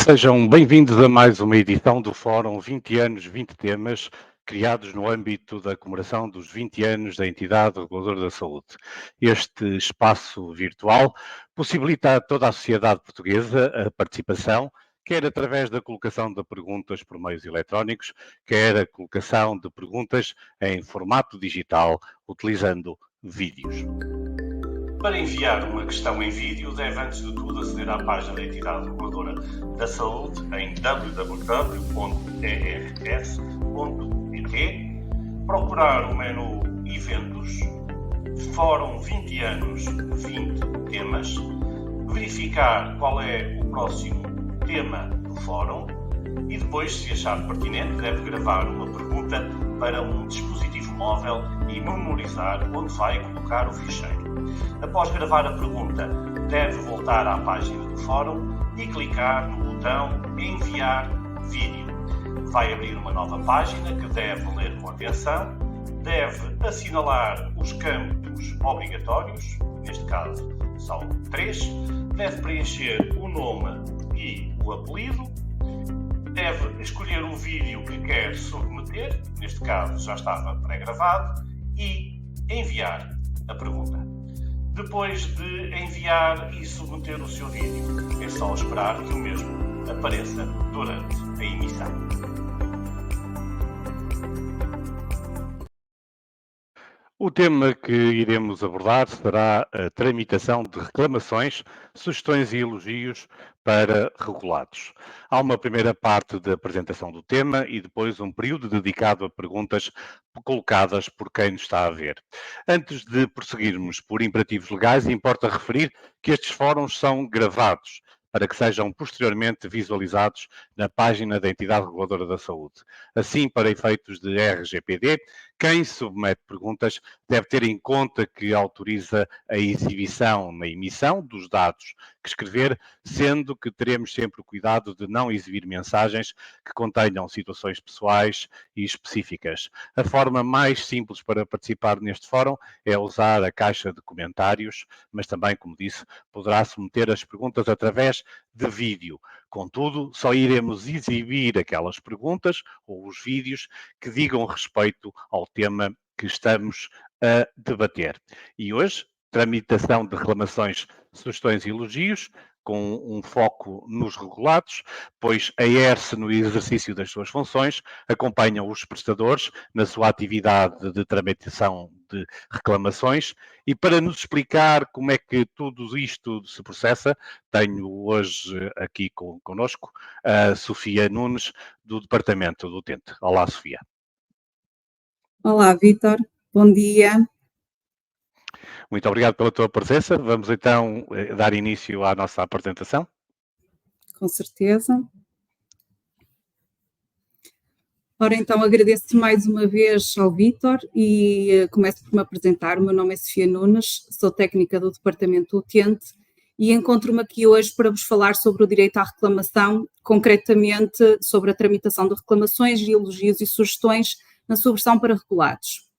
Sejam bem-vindos a mais uma edição do Fórum 20 anos, 20 temas, criados no âmbito da comemoração dos 20 anos da entidade reguladora da saúde. Este espaço virtual possibilita a toda a sociedade portuguesa a participação, quer através da colocação de perguntas por meios eletrónicos, quer a colocação de perguntas em formato digital, utilizando vídeos. Para enviar uma questão em vídeo, deve antes de tudo aceder à página da entidade reguladora da saúde em www.ers.pt, procurar o menu Eventos, Fórum 20 anos, 20 temas, verificar qual é o próximo tema do fórum e depois, se achar pertinente, deve gravar uma pergunta para um dispositivo móvel e memorizar onde vai colocar o ficheiro. Após gravar a pergunta, deve voltar à página do fórum e clicar no botão Enviar vídeo. Vai abrir uma nova página que deve ler com atenção, deve assinalar os campos obrigatórios, neste caso são 3, deve preencher o nome e o apelido, deve escolher o vídeo que quer submeter, neste caso já estava pré-gravado, e enviar a pergunta. Depois de enviar e submeter o seu vídeo, é só esperar que o mesmo apareça durante a emissão. O tema que iremos abordar será a tramitação de reclamações, sugestões e elogios para regulados. Há uma primeira parte da apresentação do tema e depois um período dedicado a perguntas colocadas por quem nos está a ver. Antes de prosseguirmos por imperativos legais, importa referir que estes fóruns são gravados para que sejam posteriormente visualizados na página da entidade reguladora da saúde. Assim, para efeitos de RGPD, quem submete perguntas deve ter em conta que autoriza a exibição na emissão dos dados que escrever, sendo que teremos sempre o cuidado de não exibir mensagens que contenham situações pessoais e específicas. A forma mais simples para participar neste fórum é usar a caixa de comentários, mas também, como disse, poderá submeter as perguntas através de vídeo. Contudo, só iremos exibir aquelas perguntas ou os vídeos que digam respeito ao tema que estamos a debater. E hoje, tramitação de reclamações, sugestões e elogios, com um foco nos regulados, pois a ERSE, no exercício das suas funções, acompanha os prestadores na sua atividade de tramitação de reclamações e para nos explicar como é que tudo isto se processa, tenho hoje aqui connosco a Sofia Nunes, do Departamento do Utente. Olá, Sofia. Olá, Vítor. Bom dia. Muito obrigado pela tua presença. Vamos então dar início à nossa apresentação. Com certeza. Ora, então, agradeço mais uma vez ao Vítor e começo por me apresentar. O meu nome é Sofia Nunes, sou técnica do Departamento Utente e encontro-me aqui hoje para vos falar sobre o direito à reclamação, concretamente sobre a tramitação de reclamações, elogios e sugestões na sua versão para regulados.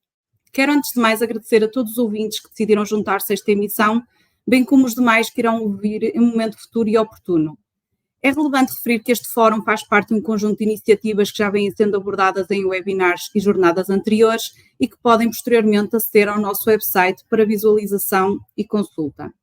Quero, antes de mais, agradecer a todos os ouvintes que decidiram juntar-se a esta emissão, bem como os demais que irão ouvir em um momento futuro e oportuno. É relevante referir que este fórum faz parte de um conjunto de iniciativas que já vêm sendo abordadas em webinars e jornadas anteriores e que podem posteriormente aceder ao nosso website para visualização e consulta.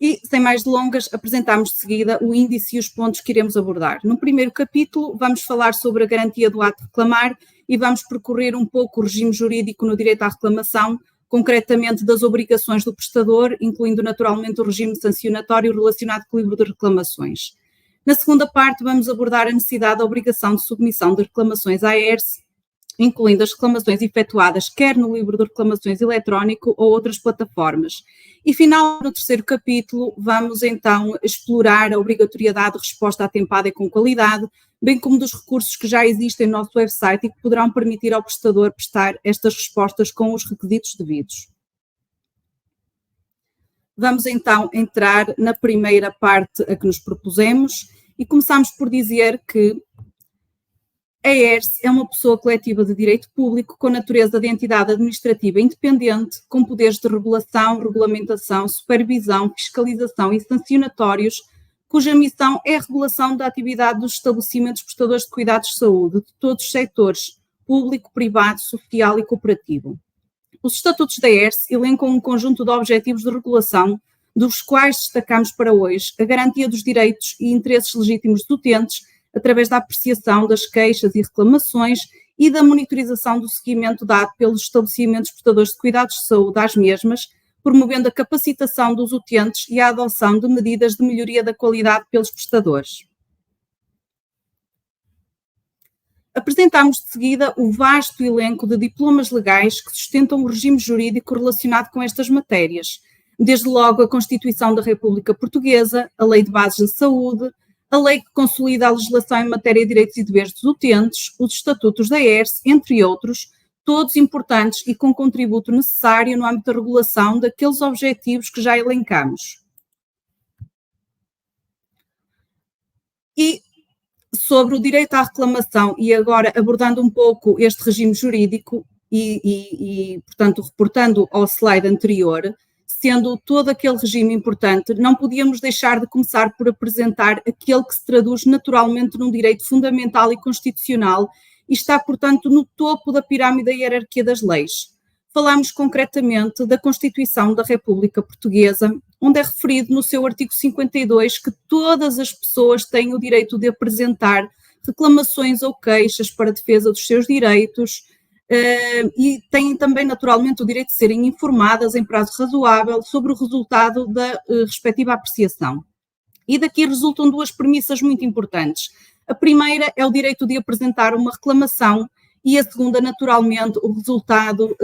E, sem mais delongas, apresentamos de seguida o índice e os pontos que iremos abordar. No primeiro capítulo, vamos falar sobre a garantia do ato de reclamar e vamos percorrer um pouco o regime jurídico no direito à reclamação, concretamente das obrigações do prestador, incluindo naturalmente o regime sancionatório relacionado com o livro de reclamações. Na segunda parte, vamos abordar a necessidade da obrigação de submissão de reclamações à ERSE, incluindo as reclamações efetuadas quer no livro de reclamações eletrónico ou outras plataformas. E, final, no terceiro capítulo, vamos então explorar a obrigatoriedade de resposta atempada e com qualidade, bem como dos recursos que já existem no nosso website e que poderão permitir ao prestador prestar estas respostas com os requisitos devidos. Vamos então entrar na primeira parte a que nos propusemos e começamos por dizer que a ERSE é uma pessoa coletiva de direito público com natureza de entidade administrativa independente, com poderes de regulação, regulamentação, supervisão, fiscalização e sancionatórios cuja missão é a regulação da atividade dos estabelecimentos prestadores de cuidados de saúde, de todos os setores, público, privado, social e cooperativo. Os estatutos da ERSE elencam um conjunto de objetivos de regulação, dos quais destacamos para hoje a garantia dos direitos e interesses legítimos dos utentes, através da apreciação das queixas e reclamações e da monitorização do seguimento dado pelos estabelecimentos prestadores de cuidados de saúde às mesmas, promovendo a capacitação dos utentes e a adoção de medidas de melhoria da qualidade pelos prestadores. Apresentamos de seguida o vasto elenco de diplomas legais que sustentam o regime jurídico relacionado com estas matérias, desde logo a Constituição da República Portuguesa, a Lei de Bases da Saúde, a lei que consolida a legislação em matéria de direitos e deveres dos utentes, os estatutos da ERSE, entre outros, todos importantes e com contributo necessário no âmbito da regulação daqueles objetivos que já elencamos. E sobre o direito à reclamação, e agora abordando um pouco este regime jurídico portanto, reportando ao slide anterior, sendo todo aquele regime importante, não podíamos deixar de começar por apresentar aquele que se traduz naturalmente num direito fundamental e constitucional e está, portanto, no topo da pirâmide da hierarquia das leis. Falamos concretamente da Constituição da República Portuguesa, onde é referido no seu artigo 52 que todas as pessoas têm o direito de apresentar reclamações ou queixas para a defesa dos seus direitos, e têm também, naturalmente, o direito de serem informadas em prazo razoável sobre o resultado da respectiva apreciação. E daqui resultam duas premissas muito importantes. A primeira é o direito de apresentar uma reclamação e a segunda, naturalmente, o resultado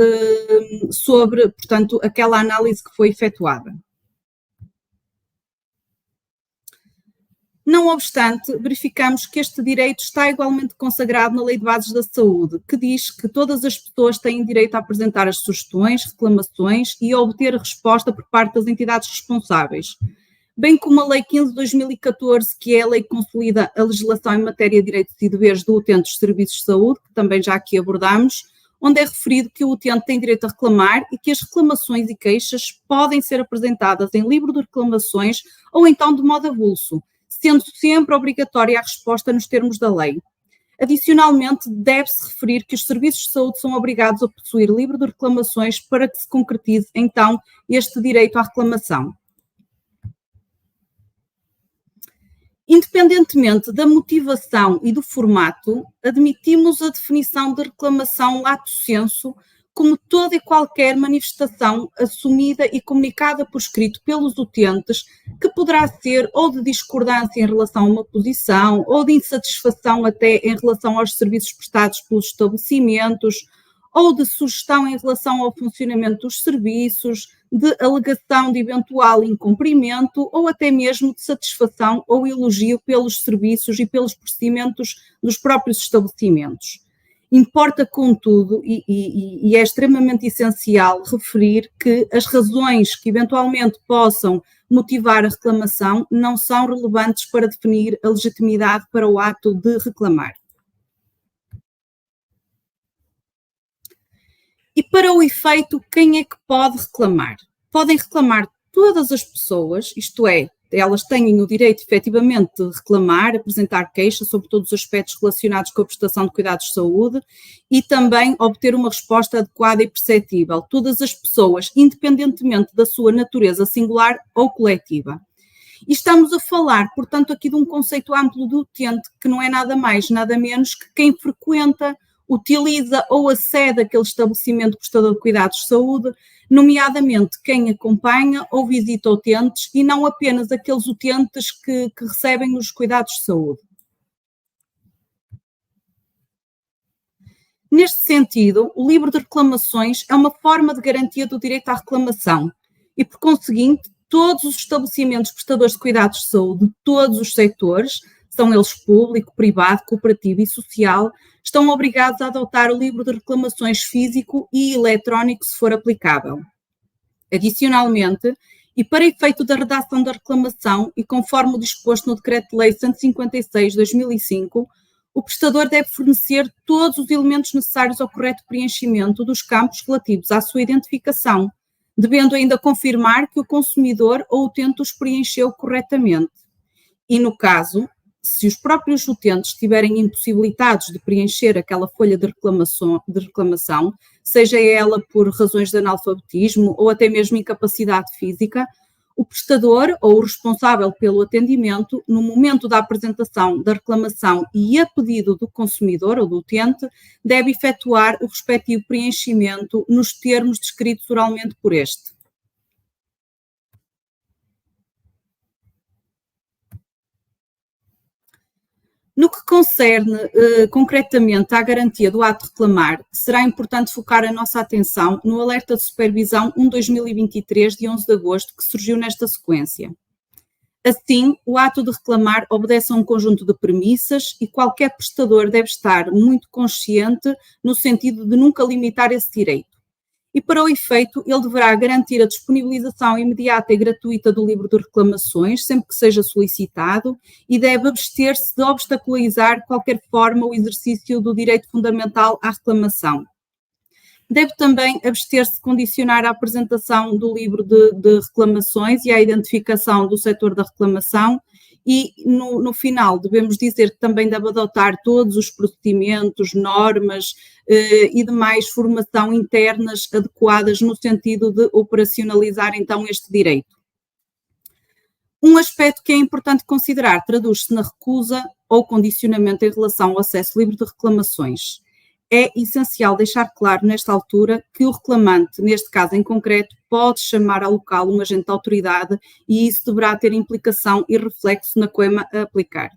sobre, portanto, aquela análise que foi efetuada. Não obstante, verificamos que este direito está igualmente consagrado na Lei de Bases da Saúde, que diz que todas as pessoas têm direito a apresentar as sugestões, reclamações e a obter a resposta por parte das entidades responsáveis, bem como a Lei 15 de 2014, que é a lei que consolida a legislação em matéria de direitos e deveres do utente dos serviços de saúde, que também já aqui abordamos, onde é referido que o utente tem direito a reclamar e que as reclamações e queixas podem ser apresentadas em livro de reclamações ou então de modo avulso, sendo sempre obrigatória a resposta nos termos da lei. Adicionalmente, deve-se referir que os serviços de saúde são obrigados a possuir livro de reclamações para que se concretize, então, este direito à reclamação. Independentemente da motivação e do formato, admitimos a definição de reclamação lato sensu como toda e qualquer manifestação assumida e comunicada por escrito pelos utentes, que poderá ser ou de discordância em relação a uma posição, ou de insatisfação até em relação aos serviços prestados pelos estabelecimentos, ou de sugestão em relação ao funcionamento dos serviços, de alegação de eventual incumprimento, ou até mesmo de satisfação ou elogio pelos serviços e pelos procedimentos dos próprios estabelecimentos. Importa, contudo, e é extremamente essencial referir que as razões que eventualmente possam motivar a reclamação não são relevantes para definir a legitimidade para o ato de reclamar. E para o efeito, quem é que pode reclamar? Podem reclamar todas as pessoas, isto é, elas têm o direito efetivamente de reclamar, apresentar queixas sobre todos os aspectos relacionados com a prestação de cuidados de saúde e também obter uma resposta adequada e perceptível. Todas as pessoas, independentemente da sua natureza singular ou coletiva. E estamos a falar, portanto, aqui de um conceito amplo de utente, que não é nada mais, nada menos que quem frequenta, utiliza ou acede àquele estabelecimento prestador de cuidados de saúde, nomeadamente quem acompanha ou visita utentes e não apenas aqueles utentes que recebem os cuidados de saúde. Neste sentido, o livro de reclamações é uma forma de garantia do direito à reclamação e, por conseguinte, todos os estabelecimentos prestadores de cuidados de saúde, todos os setores, são eles público, privado, cooperativo e social, estão obrigados a adotar o livro de reclamações físico e eletrónico, se for aplicável. Adicionalmente, e para efeito da redação da reclamação e conforme o disposto no Decreto-Lei 156/2005, o prestador deve fornecer todos os elementos necessários ao correto preenchimento dos campos relativos à sua identificação, devendo ainda confirmar que o consumidor ou utente os preencheu corretamente. E no caso, se os próprios utentes estiverem impossibilitados de preencher aquela folha de reclamação, seja ela por razões de analfabetismo ou até mesmo incapacidade física, o prestador ou o responsável pelo atendimento, no momento da apresentação da reclamação e a pedido do consumidor ou do utente, deve efetuar o respectivo preenchimento nos termos descritos oralmente por este. No que concerne concretamente à garantia do ato de reclamar, será importante focar a nossa atenção no alerta de supervisão 1/2023 de 11 de agosto que surgiu nesta sequência. Assim, o ato de reclamar obedece a um conjunto de premissas e qualquer prestador deve estar muito consciente no sentido de nunca limitar esse direito. E para o efeito, ele deverá garantir a disponibilização imediata e gratuita do livro de reclamações, sempre que seja solicitado, e deve abster-se de obstaculizar qualquer forma o exercício do direito fundamental à reclamação. Deve também abster-se de condicionar a apresentação do livro de reclamações e a identificação do setor da reclamação, e no final devemos dizer que também deve adotar todos os procedimentos, normas e demais formação internas adequadas no sentido de operacionalizar então este direito. Um aspecto que é importante considerar traduz-se na recusa ou condicionamento em relação ao acesso livre de reclamações. É essencial deixar claro nesta altura que o reclamante, neste caso em concreto, pode chamar ao local um agente de autoridade e isso deverá ter implicação e reflexo na coima a aplicar.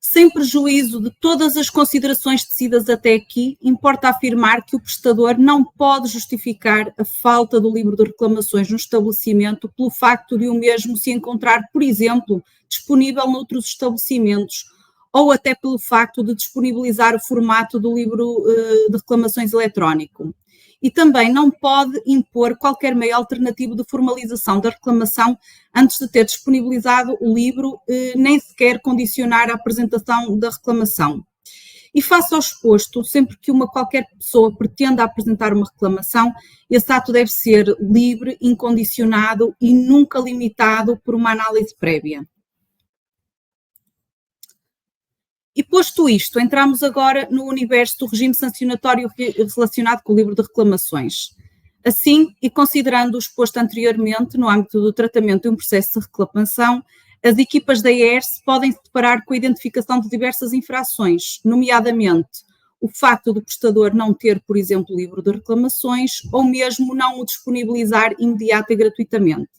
Sem prejuízo de todas as considerações tecidas até aqui, importa afirmar que o prestador não pode justificar a falta do livro de reclamações no estabelecimento pelo facto de o mesmo se encontrar, por exemplo, disponível noutros estabelecimentos, ou até pelo facto de disponibilizar o formato do livro de reclamações eletrónico. E também não pode impor qualquer meio alternativo de formalização da reclamação antes de ter disponibilizado o livro, nem sequer condicionar a apresentação da reclamação. E face ao exposto, sempre que qualquer pessoa pretenda apresentar uma reclamação, esse ato deve ser livre, incondicionado e nunca limitado por uma análise prévia. E posto isto, entramos agora no universo do regime sancionatório relacionado com o livro de reclamações. Assim, e considerando o exposto anteriormente no âmbito do tratamento de um processo de reclamação, as equipas da ERSE podem se deparar com a identificação de diversas infrações, nomeadamente o facto do prestador não ter, por exemplo, livro de reclamações ou mesmo não o disponibilizar imediata e gratuitamente.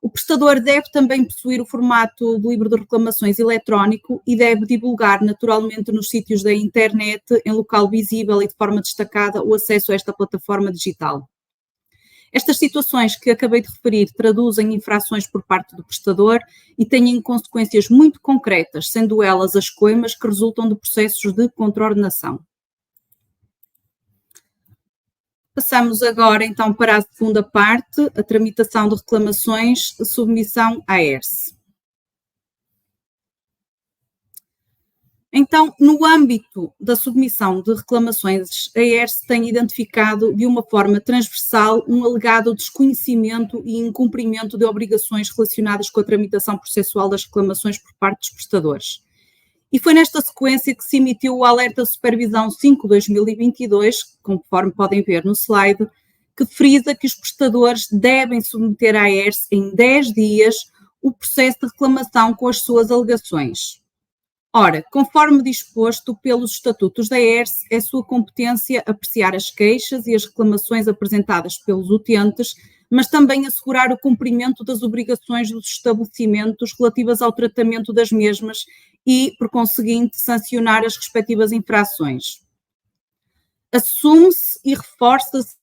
O prestador deve também possuir o formato do livro de reclamações eletrónico e deve divulgar naturalmente nos sítios da internet, em local visível e de forma destacada, o acesso a esta plataforma digital. Estas situações que acabei de referir traduzem infrações por parte do prestador e têm consequências muito concretas, sendo elas as coimas que resultam de processos de contraordenação. Passamos agora então para a segunda parte, a tramitação de reclamações, submissão à ERSE. Então, no âmbito da submissão de reclamações, a ERSE tem identificado de uma forma transversal um alegado desconhecimento e incumprimento de obrigações relacionadas com a tramitação processual das reclamações por parte dos prestadores. E foi nesta sequência que se emitiu o alerta de supervisão 5/2022, conforme podem ver no slide, que frisa que os prestadores devem submeter à ERSE em 10 dias o processo de reclamação com as suas alegações. Ora, conforme disposto pelos estatutos da ERSE, é sua competência apreciar as queixas e as reclamações apresentadas pelos utentes, mas também assegurar o cumprimento das obrigações dos estabelecimentos relativas ao tratamento das mesmas e, por conseguinte, sancionar as respectivas infrações. Assume-se e reforça-se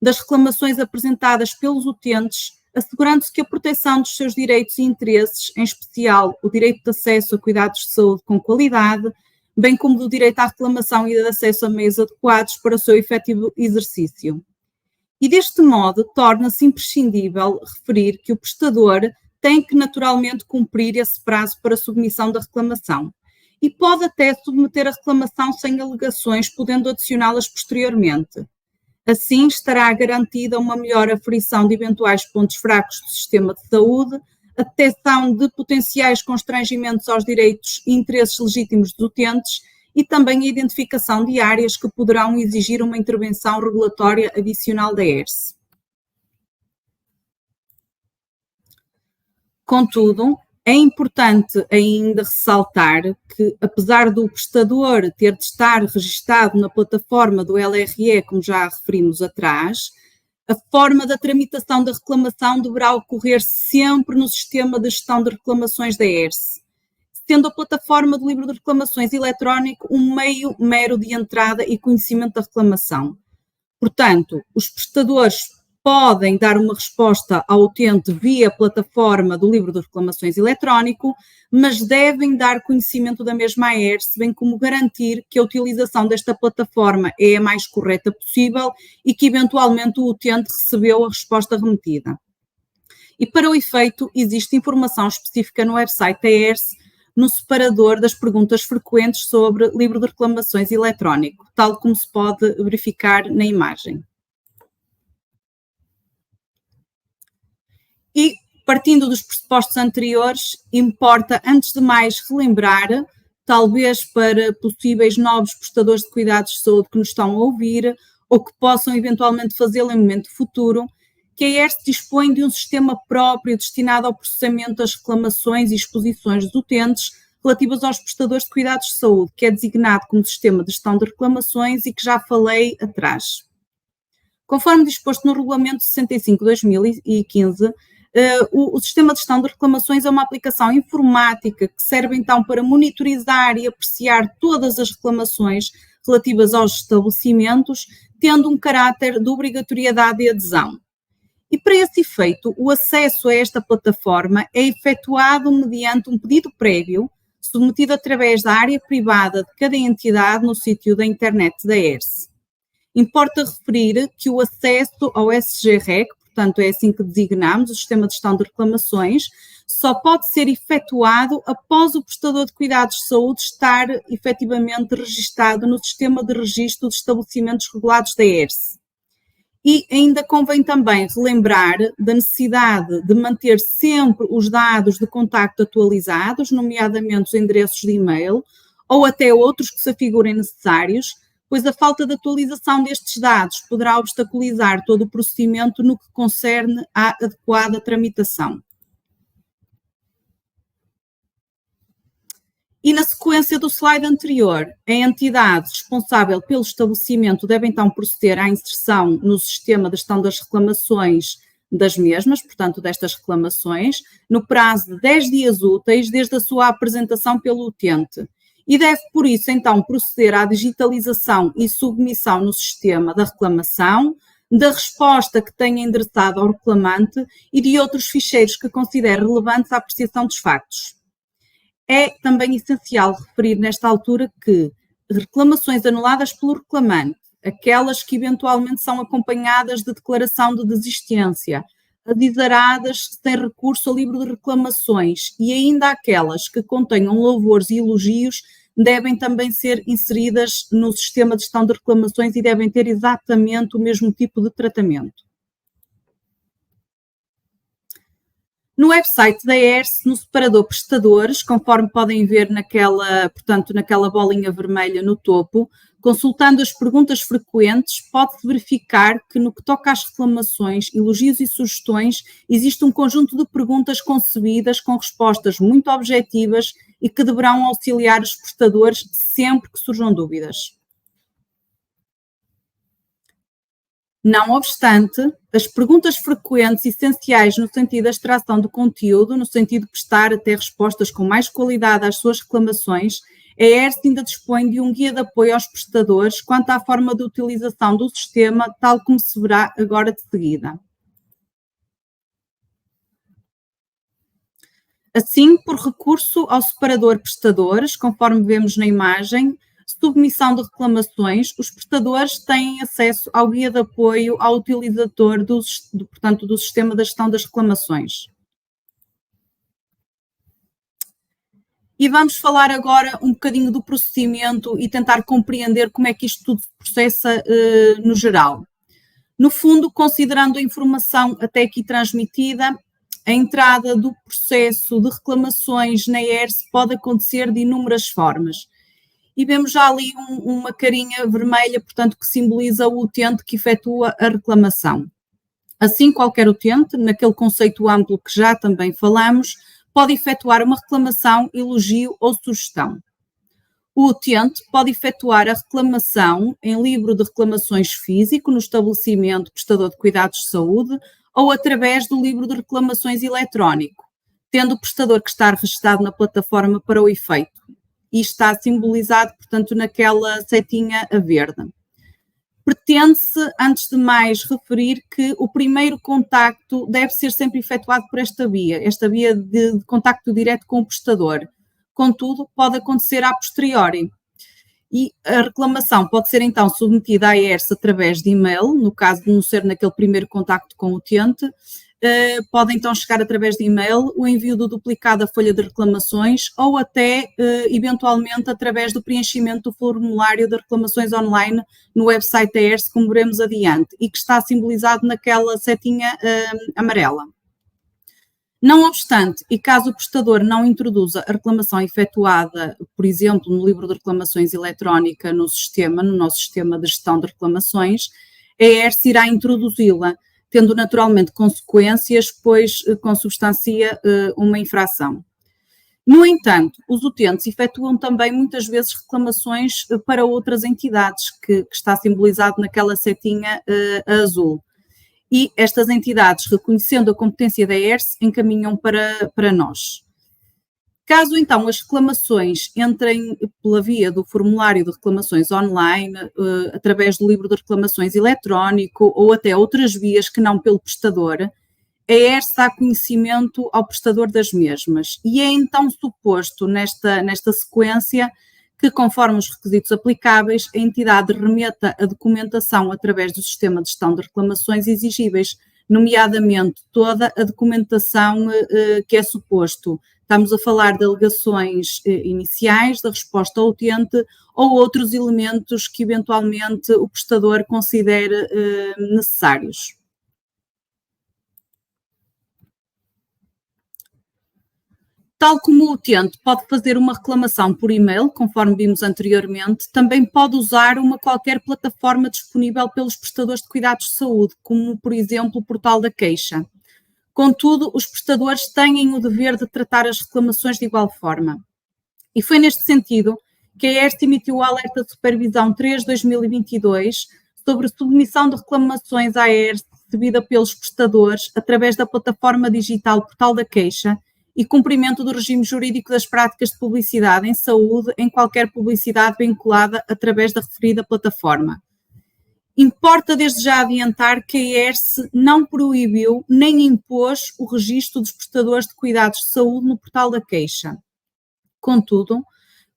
das reclamações apresentadas pelos utentes, assegurando-se que a proteção dos seus direitos e interesses, em especial o direito de acesso a cuidados de saúde com qualidade, bem como do direito à reclamação e de acesso a meios adequados para o seu efetivo exercício. E deste modo, torna-se imprescindível referir que o prestador tem que naturalmente cumprir esse prazo para submissão da reclamação e pode até submeter a reclamação sem alegações, podendo adicioná-las posteriormente. Assim, estará garantida uma melhor aferição de eventuais pontos fracos do sistema de saúde, a detecção de potenciais constrangimentos aos direitos e interesses legítimos dos utentes e também a identificação de áreas que poderão exigir uma intervenção regulatória adicional da ERSE. Contudo, é importante ainda ressaltar que, apesar do prestador ter de estar registado na plataforma do LRE, como já referimos atrás, a forma da tramitação da reclamação deverá ocorrer sempre no sistema de gestão de reclamações da ERSE, sendo a plataforma do livro de reclamações eletrónico um meio mero de entrada e conhecimento da reclamação. Portanto, os prestadores podem dar uma resposta ao utente via plataforma do livro de reclamações eletrónico, mas devem dar conhecimento da mesma à ERSE, bem como garantir que a utilização desta plataforma é a mais correta possível e que eventualmente o utente recebeu a resposta remetida. E para o efeito, existe informação específica no website da ERSE, no separador das perguntas frequentes sobre livro de reclamações eletrónico, tal como se pode verificar na imagem. E, partindo dos pressupostos anteriores, importa, antes de mais, relembrar, talvez para possíveis novos prestadores de cuidados de saúde que nos estão a ouvir ou que possam eventualmente fazê-lo em momento futuro, que a ERSE dispõe de um sistema próprio destinado ao processamento das reclamações e exposições dos utentes relativas aos prestadores de cuidados de saúde, que é designado como Sistema de Gestão de Reclamações e que já falei atrás. Conforme disposto no Regulamento 65/2015, o Sistema de Gestão de Reclamações é uma aplicação informática que serve então para monitorizar e apreciar todas as reclamações relativas aos estabelecimentos, tendo um caráter de obrigatoriedade e adesão. E para esse efeito, o acesso a esta plataforma é efetuado mediante um pedido prévio, submetido através da área privada de cada entidade no sítio da internet da ERSE. Importa referir que o acesso ao SGREC, portanto é assim que designamos, o Sistema de Gestão de Reclamações, só pode ser efetuado após o prestador de cuidados de saúde estar efetivamente registado no Sistema de Registro de Estabelecimentos Regulados da ERSE. E ainda convém também relembrar da necessidade de manter sempre os dados de contacto atualizados, nomeadamente os endereços de e-mail, ou até outros que se afigurem necessários, pois a falta de atualização destes dados poderá obstaculizar todo o procedimento no que concerne à adequada tramitação. E na sequência do slide anterior, a entidade responsável pelo estabelecimento deve então proceder à inserção no sistema de gestão das reclamações das mesmas, portanto destas reclamações, no prazo de 10 dias úteis desde a sua apresentação pelo utente. E deve, por isso, então, proceder à digitalização e submissão no sistema da reclamação, da resposta que tenha endereçado ao reclamante e de outros ficheiros que considere relevantes à apreciação dos factos. É também essencial referir nesta altura que reclamações anuladas pelo reclamante, aquelas que eventualmente são acompanhadas de declaração de desistência, adizaradas sem recurso ao livro de reclamações e ainda aquelas que contenham louvores e elogios devem também ser inseridas no sistema de gestão de reclamações e devem ter exatamente o mesmo tipo de tratamento. No website da ERSE, no separador prestadores, conforme podem ver naquela bolinha vermelha no topo, consultando as perguntas frequentes, pode-se verificar que no que toca às reclamações, elogios e sugestões, existe um conjunto de perguntas concebidas com respostas muito objetivas e que deverão auxiliar os prestadores sempre que surjam dúvidas. Não obstante, as perguntas frequentes essenciais no sentido da extração do conteúdo, no sentido de prestar até respostas com mais qualidade às suas reclamações, a ERSE ainda dispõe de um guia de apoio aos prestadores quanto à forma de utilização do sistema, tal como se verá agora de seguida. Assim, por recurso ao separador prestadores, conforme vemos na imagem, submissão de reclamações, os prestadores têm acesso ao guia de apoio ao utilizador do sistema da gestão das reclamações. E vamos falar agora um bocadinho do procedimento e tentar compreender como é que isto tudo se processa no geral. No fundo, considerando a informação até aqui transmitida, a entrada do processo de reclamações na ERSE pode acontecer de inúmeras formas. E vemos já ali uma carinha vermelha, portanto, que simboliza o utente que efetua a reclamação. Assim, qualquer utente, naquele conceito amplo que já também falamos, pode efetuar uma reclamação, elogio ou sugestão. O utente pode efetuar a reclamação em livro de reclamações físico no estabelecimento prestador de cuidados de saúde ou através do livro de reclamações eletrónico, tendo o prestador que estar registado na plataforma para o efeito. E está simbolizado, portanto, naquela setinha a verde. Pretende-se, antes de mais, referir que o primeiro contacto deve ser sempre efetuado por esta via de contacto direto com o prestador. Contudo, pode acontecer a posteriori. E a reclamação pode ser então submetida à ERSE através de e-mail, no caso de não ser naquele primeiro contacto com o utente. Pode então chegar através de e-mail, o envio do duplicado da folha de reclamações ou até, eventualmente, através do preenchimento do formulário de reclamações online no website da ERSE, como veremos adiante, e que está simbolizado naquela setinha amarela. Não obstante, e caso o prestador não introduza a reclamação efetuada, por exemplo, no livro de reclamações eletrónica no nosso sistema de gestão de reclamações, a ERSE irá introduzi-la, tendo naturalmente consequências, pois consubstancia uma infração. No entanto, os utentes efetuam também muitas vezes reclamações para outras entidades, que está simbolizado naquela setinha azul. E estas entidades, reconhecendo a competência da ERSE, encaminham para nós. Caso então as reclamações entrem pela via do formulário de reclamações online, através do livro de reclamações eletrónico ou até outras vias que não pelo prestador, a ERSE dá conhecimento ao prestador das mesmas e é então suposto nesta sequência que, conforme os requisitos aplicáveis, a entidade remeta a documentação através do sistema de gestão de reclamações exigíveis, nomeadamente toda a documentação que é suposto. Estamos a falar de alegações iniciais, da resposta ao utente ou outros elementos que eventualmente o prestador considere necessários. Tal como o utente pode fazer uma reclamação por e-mail, conforme vimos anteriormente, também pode usar qualquer plataforma disponível pelos prestadores de cuidados de saúde, como, por exemplo, o portal da queixa. Contudo, os prestadores têm o dever de tratar as reclamações de igual forma. E foi neste sentido que a ERSE emitiu o alerta de supervisão 3/2022 sobre submissão de reclamações à ERSE recebida pelos prestadores através da plataforma digital Portal da Queixa e cumprimento do regime jurídico das práticas de publicidade em saúde em qualquer publicidade vinculada através da referida plataforma. Importa desde já adiantar que a ERSE não proibiu nem impôs o registro dos prestadores de cuidados de saúde no Portal da Queixa. Contudo,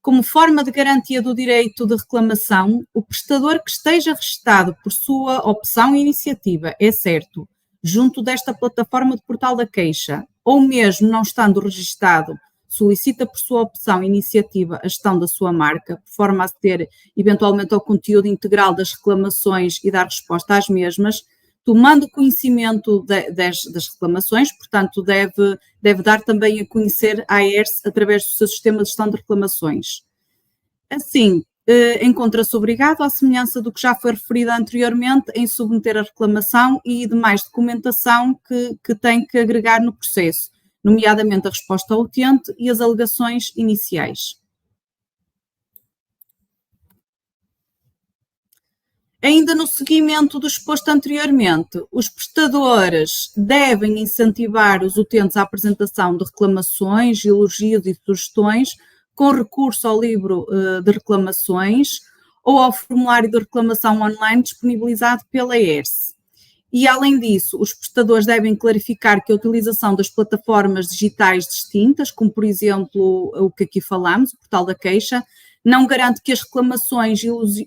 como forma de garantia do direito de reclamação, o prestador que esteja registado por sua opção e iniciativa, é certo, junto desta plataforma de Portal da Queixa, ou mesmo não estando registado, solicita por sua opção e iniciativa a gestão da sua marca, por forma a aceder eventualmente ao conteúdo integral das reclamações e dar resposta às mesmas, tomando conhecimento das reclamações, portanto deve dar também a conhecer à ERSE através do seu sistema de gestão de reclamações. Assim, encontra-se obrigado, à semelhança do que já foi referido anteriormente, em submeter a reclamação e demais documentação que tem que agregar no processo, nomeadamente a resposta ao utente e as alegações iniciais. Ainda no seguimento do exposto anteriormente, os prestadores devem incentivar os utentes à apresentação de reclamações, elogios e sugestões com recurso ao livro de reclamações ou ao formulário de reclamação online disponibilizado pela ERSE. E, além disso, os prestadores devem clarificar que a utilização das plataformas digitais distintas, como, por exemplo, o que aqui falamos, o Portal da Queixa, não garante que as reclamações,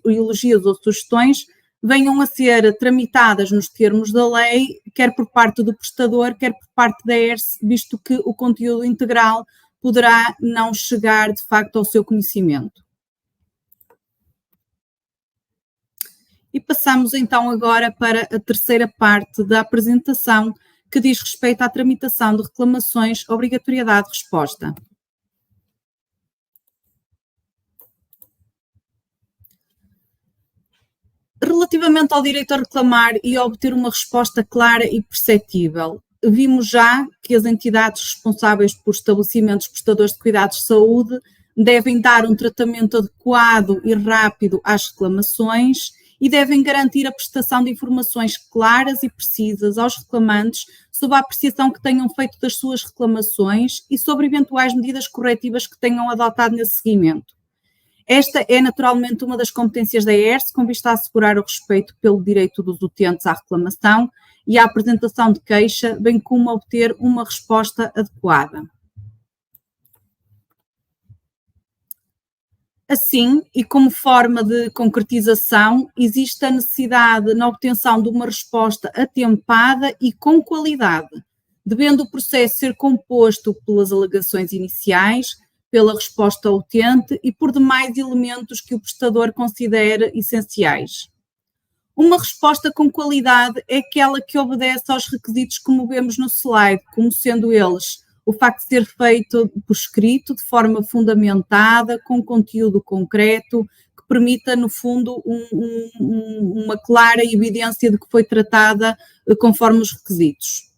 elogios ou sugestões venham a ser tramitadas nos termos da lei, quer por parte do prestador, quer por parte da ERSE, visto que o conteúdo integral poderá não chegar, de facto, ao seu conhecimento. E passamos então agora para a terceira parte da apresentação, que diz respeito à tramitação de reclamações, obrigatoriedade de resposta. Relativamente ao direito a reclamar e a obter uma resposta clara e perceptível, vimos já que as entidades responsáveis por estabelecimentos prestadores de cuidados de saúde devem dar um tratamento adequado e rápido às reclamações e devem garantir a prestação de informações claras e precisas aos reclamantes sobre a apreciação que tenham feito das suas reclamações e sobre eventuais medidas corretivas que tenham adotado nesse seguimento. Esta é naturalmente uma das competências da ERSE, com vista a assegurar o respeito pelo direito dos utentes à reclamação e à apresentação de queixa, bem como a obter uma resposta adequada. Assim, e como forma de concretização, existe a necessidade na obtenção de uma resposta atempada e com qualidade, devendo o processo ser composto pelas alegações iniciais, pela resposta ao utente e por demais elementos que o prestador considera essenciais. Uma resposta com qualidade é aquela que obedece aos requisitos que movemos no slide, como sendo eles o facto de ser feito por escrito, de forma fundamentada, com conteúdo concreto, que permita, no fundo, uma clara evidência de que foi tratada conforme os requisitos.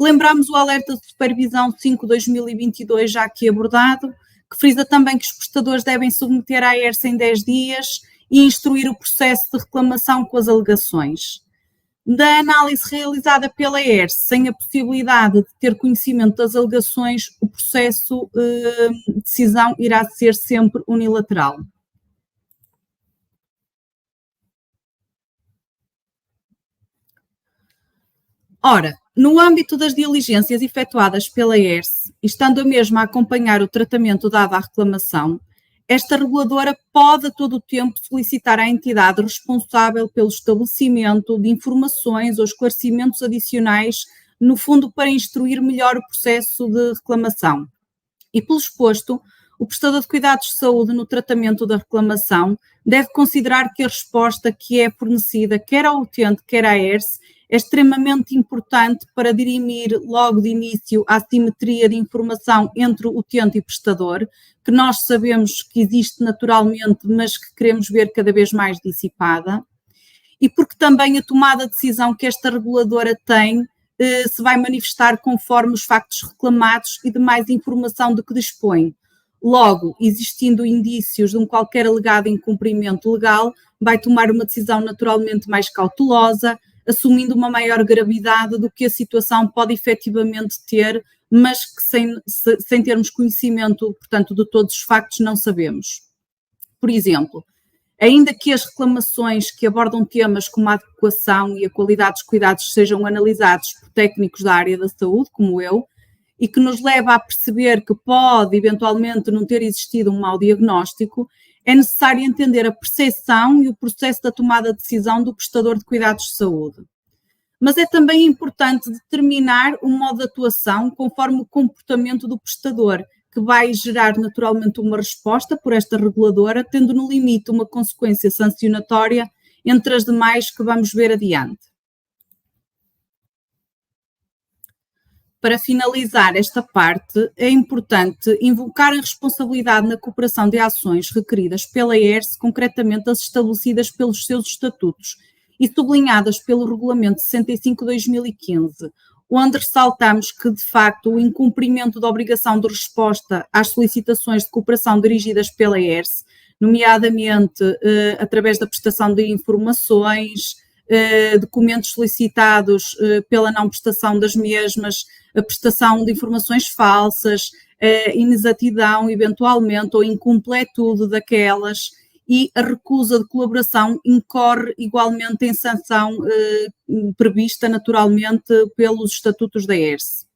Lembramos o alerta de supervisão 5/2022, já aqui abordado, que frisa também que os prestadores devem submeter à ERSE em 10 dias e instruir o processo de reclamação com as alegações. Da análise realizada pela ERSE, sem a possibilidade de ter conhecimento das alegações, o processo de decisão irá ser sempre unilateral. Ora, no âmbito das diligências efetuadas pela ERSE, estando a mesma a acompanhar o tratamento dado à reclamação, esta reguladora pode a todo o tempo solicitar à entidade responsável pelo estabelecimento de informações ou esclarecimentos adicionais, no fundo para instruir melhor o processo de reclamação. E pelo exposto, o prestador de cuidados de saúde no tratamento da reclamação deve considerar que a resposta que é fornecida, quer ao utente, quer à ERSE, é extremamente importante para dirimir logo de início a assimetria de informação entre o utente e o prestador, que nós sabemos que existe naturalmente, mas que queremos ver cada vez mais dissipada, e porque também a tomada de decisão que esta reguladora tem se vai manifestar conforme os factos reclamados e de mais informação de que dispõe. Logo, existindo indícios de um qualquer alegado incumprimento legal, vai tomar uma decisão naturalmente mais cautelosa, assumindo uma maior gravidade do que a situação pode efetivamente ter, mas que sem termos conhecimento, portanto, de todos os factos, não sabemos. Por exemplo, ainda que as reclamações que abordam temas como a adequação e a qualidade dos cuidados sejam analisados por técnicos da área da saúde, como eu, e que nos leva a perceber que pode eventualmente não ter existido um mau diagnóstico, é necessário entender a percepção e o processo da tomada de decisão do prestador de cuidados de saúde. Mas é também importante determinar um modo de atuação conforme o comportamento do prestador, que vai gerar naturalmente uma resposta por esta reguladora, tendo no limite uma consequência sancionatória entre as demais que vamos ver adiante. Para finalizar esta parte, é importante invocar a responsabilidade na cooperação de ações requeridas pela ERSE, concretamente as estabelecidas pelos seus estatutos e sublinhadas pelo Regulamento 65/2015, onde ressaltamos que, de facto, o incumprimento da obrigação de resposta às solicitações de cooperação dirigidas pela ERSE, nomeadamente através da prestação de informações, documentos solicitados pela não prestação das mesmas, a prestação de informações falsas, inexatidão eventualmente ou incompletude daquelas e a recusa de colaboração incorre igualmente em sanção prevista naturalmente pelos estatutos da ERSE.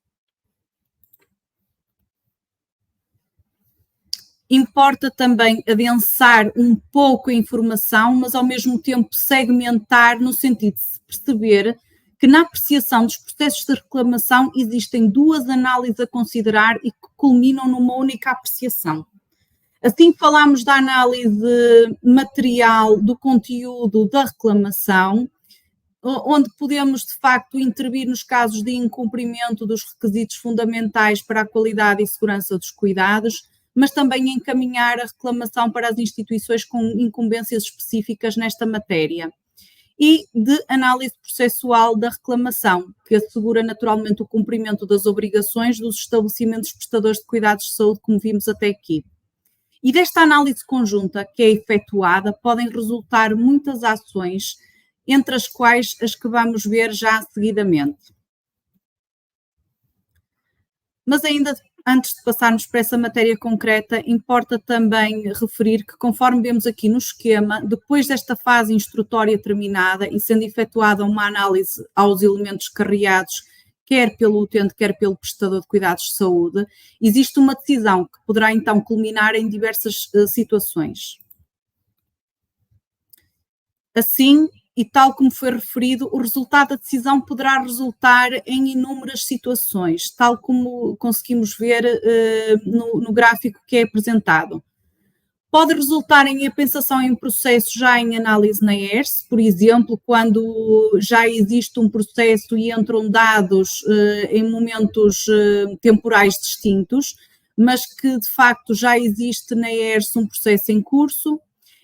Importa também adensar um pouco a informação, mas ao mesmo tempo segmentar no sentido de se perceber que na apreciação dos processos de reclamação existem duas análises a considerar e que culminam numa única apreciação. Assim, falámos da análise material do conteúdo da reclamação, onde podemos, de facto, intervir nos casos de incumprimento dos requisitos fundamentais para a qualidade e segurança dos cuidados, mas também encaminhar a reclamação para as instituições com incumbências específicas nesta matéria. E de análise processual da reclamação, que assegura naturalmente o cumprimento das obrigações dos estabelecimentos prestadores de cuidados de saúde, como vimos até aqui. E desta análise conjunta que é efetuada, podem resultar muitas ações, entre as quais as que vamos ver já seguidamente. Mas ainda antes de passarmos para essa matéria concreta, importa também referir que, conforme vemos aqui no esquema, depois desta fase instrutória terminada e sendo efetuada uma análise aos elementos carreados, quer pelo utente, quer pelo prestador de cuidados de saúde, existe uma decisão que poderá então culminar em diversas situações. Assim, e tal como foi referido, o resultado da decisão poderá resultar em inúmeras situações, tal como conseguimos ver no gráfico que é apresentado. Pode resultar em apensação em processo já em análise na ERS, por exemplo, quando já existe um processo e entram dados em momentos temporais distintos, mas que de facto já existe na ERS um processo em curso.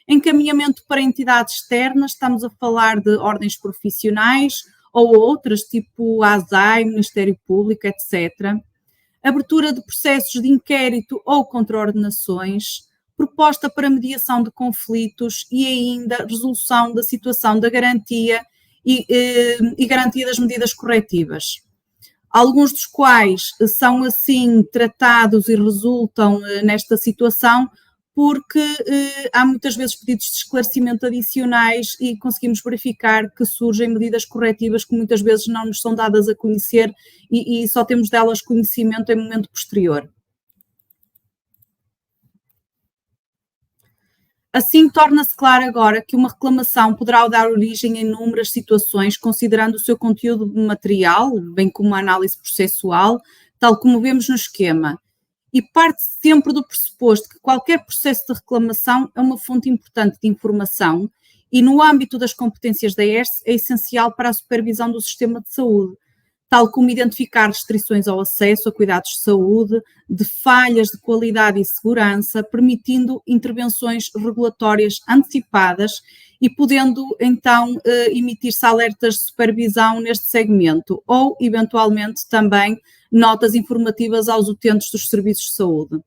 Encaminhamento para entidades externas, estamos a falar de ordens profissionais ou outras, tipo a ASAI, Ministério Público, etc. Abertura de processos de inquérito ou contraordenações, proposta para mediação de conflitos e ainda resolução da situação da garantia e garantia das medidas corretivas. Alguns dos quais são assim tratados e resultam nesta situação porque há muitas vezes pedidos de esclarecimento adicionais e conseguimos verificar que surgem medidas corretivas que muitas vezes não nos são dadas a conhecer e só temos delas conhecimento em momento posterior. Assim, torna-se claro agora que uma reclamação poderá dar origem a inúmeras situações, considerando o seu conteúdo material, bem como a análise processual, tal como vemos no esquema. E parte sempre do pressuposto que qualquer processo de reclamação é uma fonte importante de informação e, no âmbito das competências da ERS, é essencial para a supervisão do sistema de saúde, tal como identificar restrições ao acesso a cuidados de saúde, de falhas de qualidade e segurança, permitindo intervenções regulatórias antecipadas e podendo, então, emitir-se alertas de supervisão neste segmento ou, eventualmente, também notas informativas aos utentes dos serviços de saúde.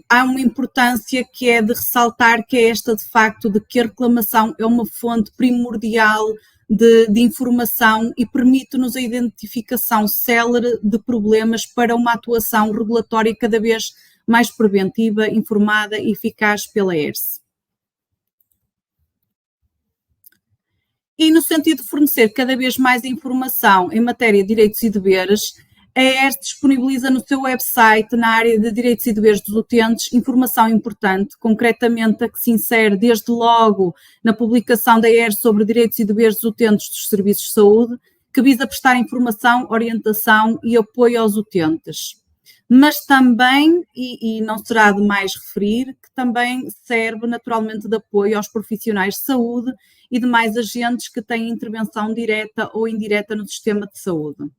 Há uma importância que é de ressaltar, que é esta, de facto, de que a reclamação é uma fonte primordial de informação e permite-nos a identificação célere de problemas para uma atuação regulatória cada vez mais preventiva, informada e eficaz pela ERS. E no sentido de fornecer cada vez mais informação em matéria de direitos e deveres, a ERS disponibiliza no seu website, na área de direitos e deveres dos utentes, informação importante, concretamente a que se insere desde logo na publicação da ERS sobre direitos e deveres dos utentes dos serviços de saúde, que visa prestar informação, orientação e apoio aos utentes. Mas também, e não será demais referir, que também serve naturalmente de apoio aos profissionais de saúde e demais agentes que têm intervenção direta ou indireta no sistema de saúde.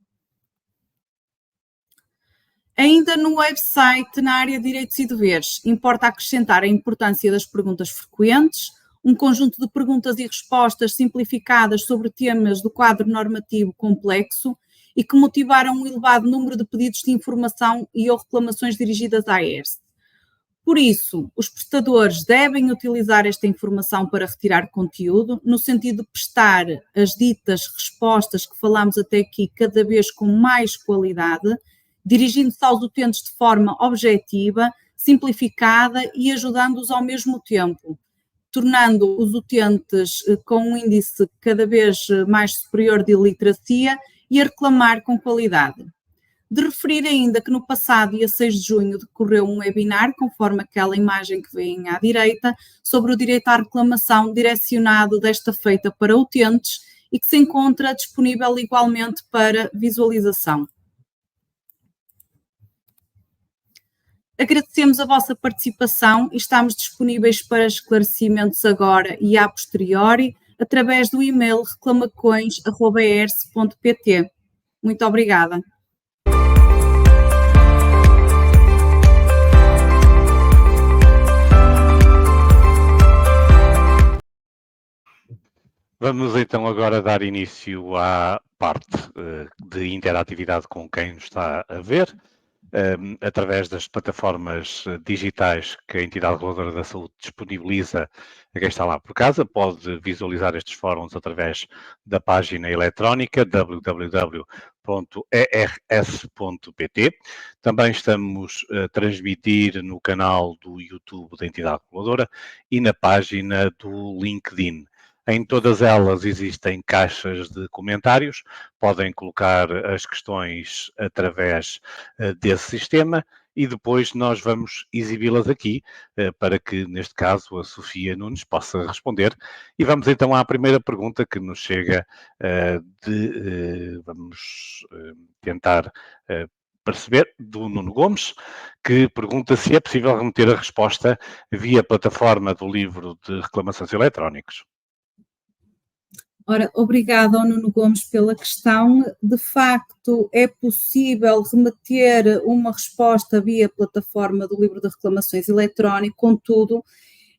Ainda no website, na área de direitos e deveres, importa acrescentar a importância das perguntas frequentes, um conjunto de perguntas e respostas simplificadas sobre temas do quadro normativo complexo e que motivaram um elevado número de pedidos de informação e ou reclamações dirigidas à ERS. Por isso, os prestadores devem utilizar esta informação para retirar conteúdo, no sentido de prestar as ditas respostas que falámos até aqui cada vez com mais qualidade, dirigindo-se aos utentes de forma objetiva, simplificada e ajudando-os ao mesmo tempo, tornando os utentes com um índice cada vez mais superior de iliteracia e a reclamar com qualidade. De referir ainda que no passado, dia 6 de junho, decorreu um webinar, conforme aquela imagem que vem à direita, sobre o direito à reclamação direcionado desta feita para utentes e que se encontra disponível igualmente para visualização. Agradecemos a vossa participação e estamos disponíveis para esclarecimentos agora e a posteriori através do e-mail reclamacões@ers.pt. Muito obrigada. Vamos então agora dar início à parte de interatividade com quem nos está a ver, através das plataformas digitais que a entidade reguladora da saúde disponibiliza a quem está lá por casa. Pode visualizar estes fóruns através da página eletrónica www.ers.pt. Também estamos a transmitir no canal do YouTube da entidade reguladora e na página do LinkedIn. Em todas elas existem caixas de comentários, podem colocar as questões através desse sistema e depois nós vamos exibi-las aqui para que, neste caso, a Sofia Nunes possa responder. E vamos então à primeira pergunta que nos chega vamos tentar perceber, do Nuno Gomes, que pergunta se é possível remeter a resposta via plataforma do livro de reclamações eletrónicos. Ora, obrigada ao Nuno Gomes pela questão. De facto, é possível remeter uma resposta via plataforma do livro de reclamações eletrónico, contudo,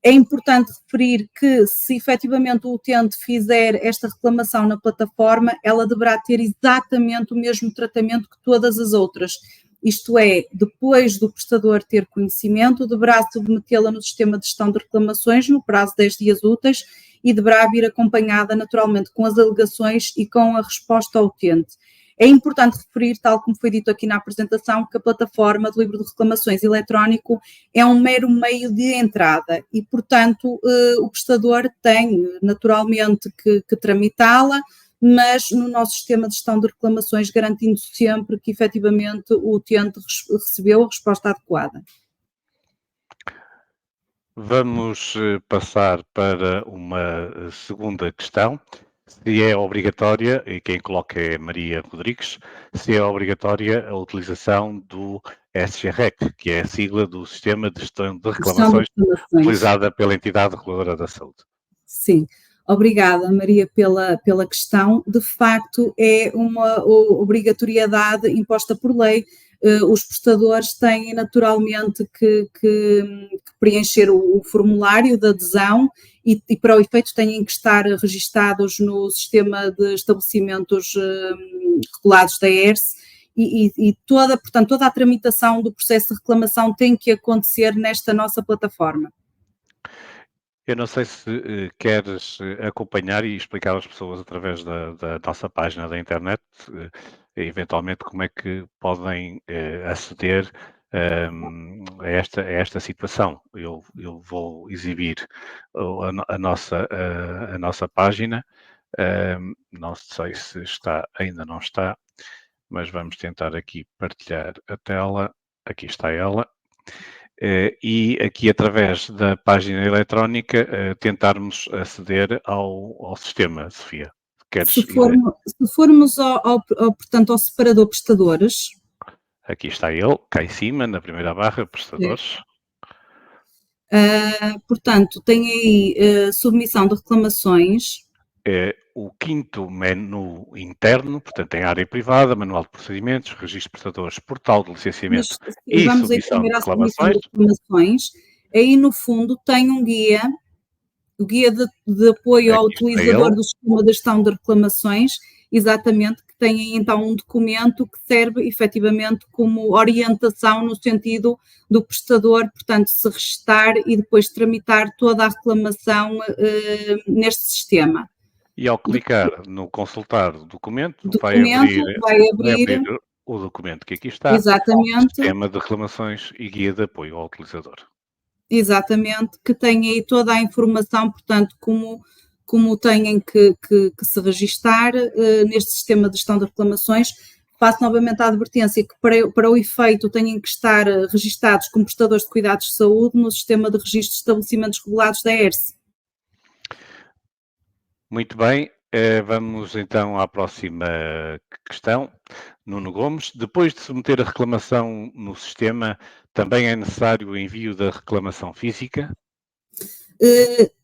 é importante referir que se efetivamente o utente fizer esta reclamação na plataforma, ela deverá ter exatamente o mesmo tratamento que todas as outras. Isto é, depois do prestador ter conhecimento, deverá submetê-la no sistema de gestão de reclamações no prazo de 10 dias úteis e deverá vir acompanhada naturalmente com as alegações e com a resposta ao utente. É importante referir, tal como foi dito aqui na apresentação, que a plataforma do livro de reclamações eletrónico é um mero meio de entrada e, portanto, o prestador tem naturalmente que tramitá-la, mas no nosso sistema de gestão de reclamações garantindo sempre que efetivamente o utente recebeu a resposta adequada. Vamos passar para uma segunda questão. Se é obrigatória, e quem coloca é Maria Rodrigues, se é obrigatória a utilização do SGREC, que é a sigla do Sistema de Gestão de Reclamações utilizada pela entidade reguladora da saúde. Sim. Obrigada, Maria, pela questão. De facto, é uma obrigatoriedade imposta por lei. Os prestadores têm naturalmente que preencher o formulário de adesão e para o efeito têm que estar registados no sistema de estabelecimentos regulados da ERS e toda a tramitação do processo de reclamação tem que acontecer nesta nossa plataforma. Eu não sei se queres acompanhar e explicar às pessoas através da nossa página da internet, eventualmente, como é que podem aceder a esta situação. Eu vou exibir a nossa página, não sei se está, ainda não está, mas vamos tentar aqui partilhar a tela. Aqui está ela. E aqui através da página eletrónica tentarmos aceder ao sistema, Sofia. Se formos portanto, ao separador prestadores. Aqui está ele, cá em cima, na primeira barra, prestadores. Portanto, tem aí submissão de reclamações. O quinto menu interno, portanto, tem área privada, manual de procedimentos, registro de prestadores, portal de licenciamento e submissão de reclamações. Aí, no fundo, tem um guia, o guia de apoio ao utilizador do sistema de gestão de reclamações, exatamente, que tem aí então um documento que serve efetivamente como orientação no sentido do prestador, portanto, se registar e depois tramitar toda a reclamação neste sistema. E ao clicar no consultar o documento vai abrir o documento que aqui está, exatamente. Sistema de reclamações e guia de apoio ao utilizador. Exatamente, que tem aí toda a informação, portanto, como têm que se registar neste sistema de gestão de reclamações. Faço novamente a advertência que para o efeito têm que estar registados como prestadores de cuidados de saúde no sistema de registro de estabelecimentos regulados da ERS. Muito bem, Vamos então à próxima questão. Nuno Gomes, depois de submeter a reclamação no sistema, também é necessário o envio da reclamação física?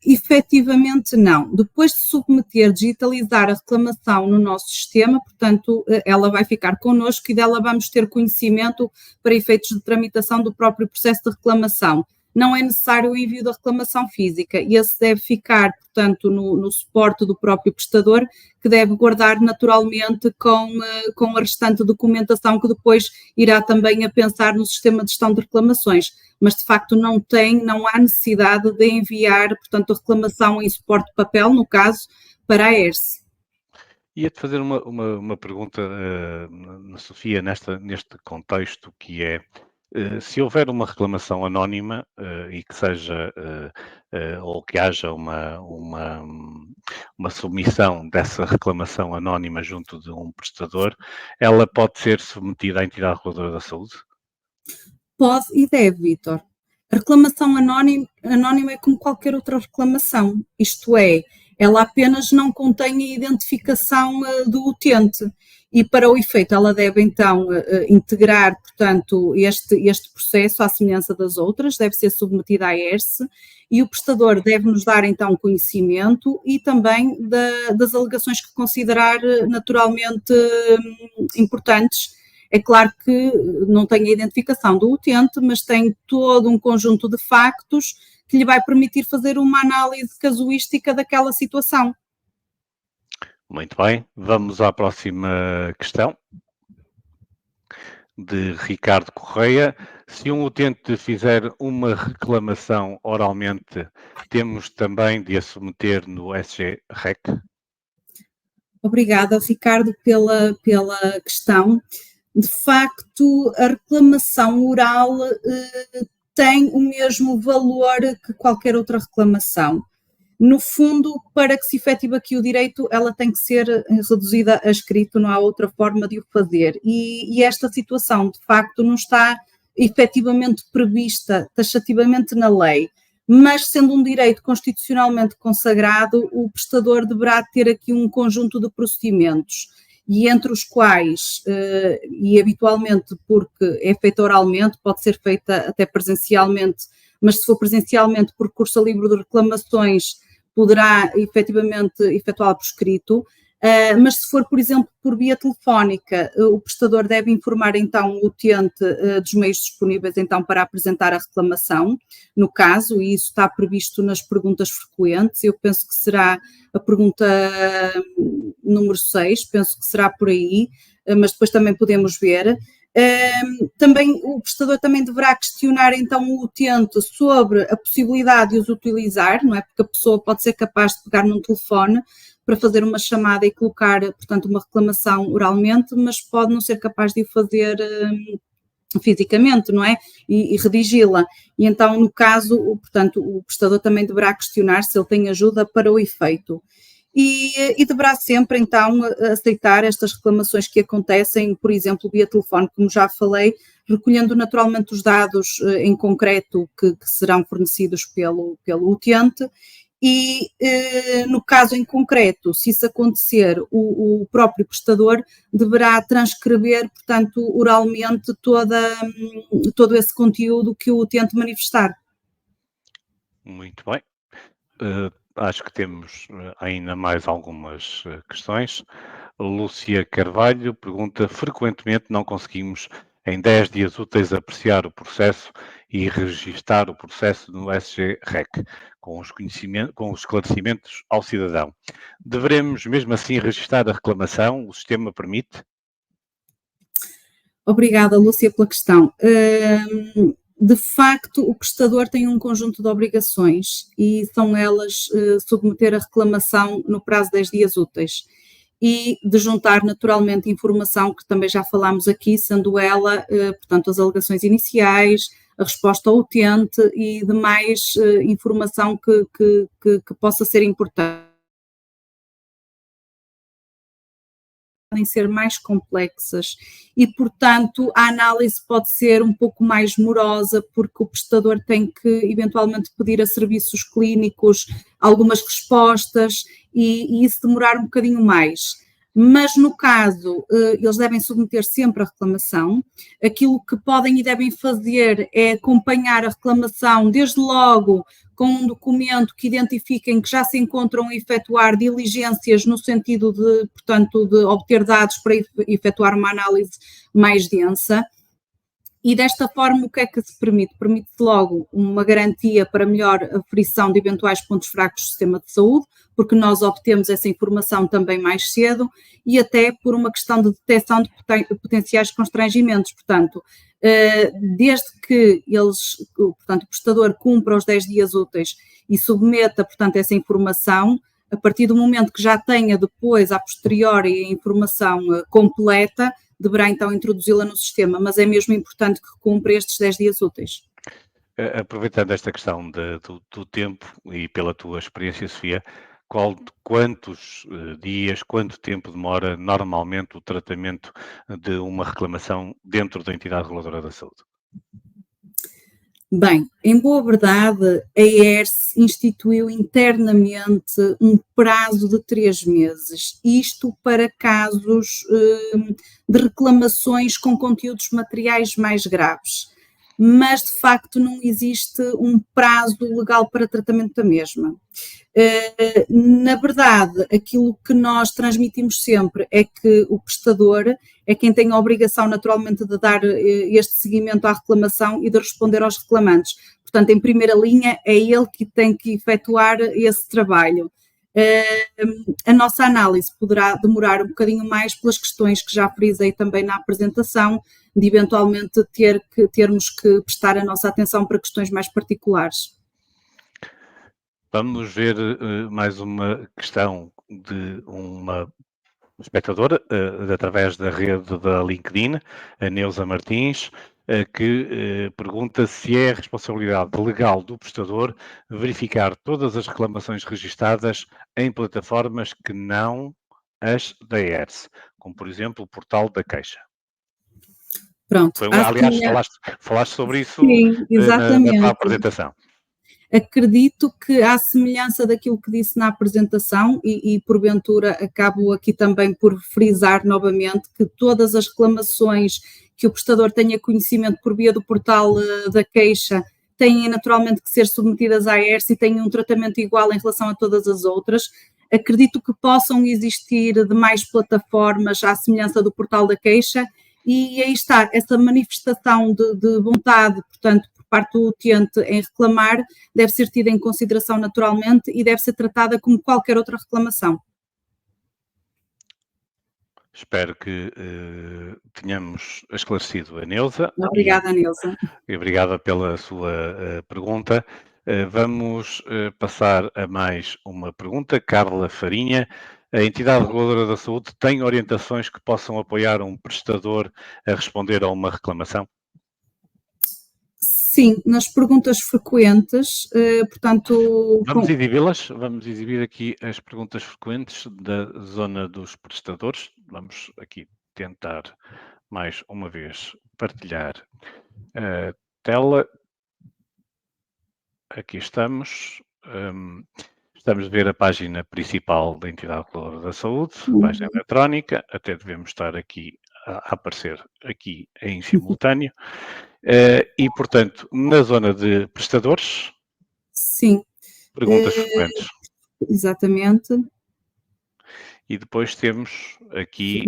Efetivamente não. Depois de submeter, digitalizar a reclamação no nosso sistema, portanto, ela vai ficar connosco e dela vamos ter conhecimento para efeitos de tramitação do próprio processo de reclamação. Não é necessário o envio da reclamação física, e esse deve ficar, portanto, no suporte do próprio prestador, que deve guardar naturalmente com a restante documentação que depois irá também a pensar no sistema de gestão de reclamações. Mas de facto não há necessidade de enviar, portanto, a reclamação em suporte de papel, no caso, para a ERSE. Ia-te fazer uma pergunta, Sofia, neste contexto, que é, se houver uma reclamação anónima e que seja, ou que haja uma submissão dessa reclamação anónima junto de um prestador, ela pode ser submetida à entidade reguladora da saúde? Pode e deve, Vítor. A reclamação anónima é como qualquer outra reclamação, isto é, ela apenas não contém a identificação do utente e para o efeito ela deve então integrar, portanto, este processo à semelhança das outras, deve ser submetida à ERSE e o prestador deve nos dar então conhecimento e também das alegações que considerar naturalmente importantes. É claro que não tem a identificação do utente, mas tem todo um conjunto de factos que lhe vai permitir fazer uma análise casuística daquela situação. Muito bem, vamos à próxima questão, de Ricardo Correia. Se um utente fizer uma reclamação oralmente, temos também de a submeter no SG-REC? Obrigada, Ricardo, pela questão. De facto, a reclamação oral tem o mesmo valor que qualquer outra reclamação. No fundo, para que se efetive aqui o direito, ela tem que ser reduzida a escrito, não há outra forma de o fazer. E esta situação, de facto, não está efetivamente prevista taxativamente na lei, mas sendo um direito constitucionalmente consagrado, o prestador deverá ter aqui um conjunto de procedimentos, e entre os quais, e habitualmente porque é feita oralmente, pode ser feita até presencialmente, mas se for presencialmente por recurso a livro de reclamações, poderá efetivamente efetuá-lo por escrito, mas se for, por exemplo, por via telefónica, o prestador deve informar então o utente dos meios disponíveis então para apresentar a reclamação, no caso, e isso está previsto nas perguntas frequentes, eu penso que será a pergunta número 6, penso que será por aí, mas depois também podemos ver. Também o prestador também deverá questionar então o utente sobre a possibilidade de os utilizar, não é? Porque a pessoa pode ser capaz de pegar num telefone para fazer uma chamada e colocar, portanto, uma reclamação oralmente, mas pode não ser capaz de o fazer fisicamente, não é? E redigi-la. E então, no caso, portanto, o prestador também deverá questionar se ele tem ajuda para o efeito. E deverá sempre, então, aceitar estas reclamações que acontecem, por exemplo, via telefone, como já falei, recolhendo naturalmente os dados em concreto que serão fornecidos pelo utente e, no caso em concreto, se isso acontecer, o próprio prestador deverá transcrever, portanto, oralmente todo esse conteúdo que o utente manifestar. Muito bem. Acho que temos ainda mais algumas questões. Lúcia Carvalho pergunta: frequentemente não conseguimos em 10 dias úteis apreciar o processo e registar o processo no SG-REC com os esclarecimentos ao cidadão. Deveremos mesmo assim registar a reclamação? O sistema permite? Obrigada, Lúcia, pela questão. De facto, o prestador tem um conjunto de obrigações e são elas submeter a reclamação no prazo de 10 dias úteis e de juntar naturalmente informação que também já falámos aqui, sendo ela, portanto, as alegações iniciais, a resposta ao utente e demais informação que possa ser importante. ser mais complexas e, portanto, a análise pode ser um pouco mais morosa, porque o prestador tem que eventualmente pedir a serviços clínicos algumas respostas e isso demorar um bocadinho mais. Mas no caso, eles devem submeter sempre a reclamação. Aquilo que podem e devem fazer é acompanhar a reclamação desde logo com um documento que identifiquem que já se encontram a efetuar diligências no sentido de, portanto, de obter dados para efetuar uma análise mais densa. E desta forma, o que é que se permite? Permite-se logo uma garantia para melhor aferição de eventuais pontos fracos do sistema de saúde, porque nós obtemos essa informação também mais cedo, e até por uma questão de detecção de potenciais constrangimentos. Portanto, desde que portanto, o prestador cumpra os 10 dias úteis e submeta, portanto, essa informação, a partir do momento que já tenha depois, a posteriori, a informação completa, deverá então introduzi-la no sistema, mas é mesmo importante que cumpra estes 10 dias úteis. Aproveitando esta questão do tempo e pela tua experiência, Sofia, quantos dias, quanto tempo demora normalmente o tratamento de uma reclamação dentro da entidade reguladora da saúde? Bem, em boa verdade, a ERS instituiu internamente um prazo de 3 meses, isto para casos de reclamações com conteúdos materiais mais graves, mas de facto não existe um prazo legal para tratamento da mesma. Na verdade, aquilo que nós transmitimos sempre é que o prestador é quem tem a obrigação naturalmente de dar este seguimento à reclamação e de responder aos reclamantes. Portanto, em primeira linha, é ele que tem que efetuar esse trabalho. A nossa análise poderá demorar um bocadinho mais pelas questões que já frisei também na apresentação, de eventualmente termos que prestar a nossa atenção para questões mais particulares. Vamos ver mais uma questão de uma espectadora, através da rede da LinkedIn, a Neuza Martins, que pergunta se é responsabilidade legal do prestador verificar todas as reclamações registadas em plataformas que não as da ERS, como por exemplo o portal da queixa. Pronto. Aliás, falaste sobre isso. Sim, exatamente. Na tua apresentação. Acredito que, à semelhança daquilo que disse na apresentação, e porventura acabo aqui também por frisar novamente, que todas as reclamações que o prestador tenha conhecimento por via do portal da queixa têm naturalmente que ser submetidas à ERS e têm um tratamento igual em relação a todas as outras. Acredito que possam existir demais plataformas à semelhança do portal da queixa, e aí está, essa manifestação de vontade, portanto, por parte do utente em reclamar, deve ser tida em consideração naturalmente e deve ser tratada como qualquer outra reclamação. Espero que tenhamos esclarecido a Neuza. Obrigada, Neuza. E obrigada pela sua pergunta. Vamos passar a mais uma pergunta. Carla Farinha. A entidade reguladora da saúde tem orientações que possam apoiar um prestador a responder a uma reclamação? Sim, nas perguntas frequentes, portanto... Vamos exibir aqui as perguntas frequentes da zona dos prestadores. Vamos aqui tentar mais uma vez partilhar a tela. Aqui estamos. Estamos a ver a página principal da entidade reguladora da saúde, página eletrónica, até devemos estar aqui a aparecer aqui em simultâneo. E, portanto, na zona de prestadores, sim, perguntas frequentes. Exatamente. E depois temos aqui...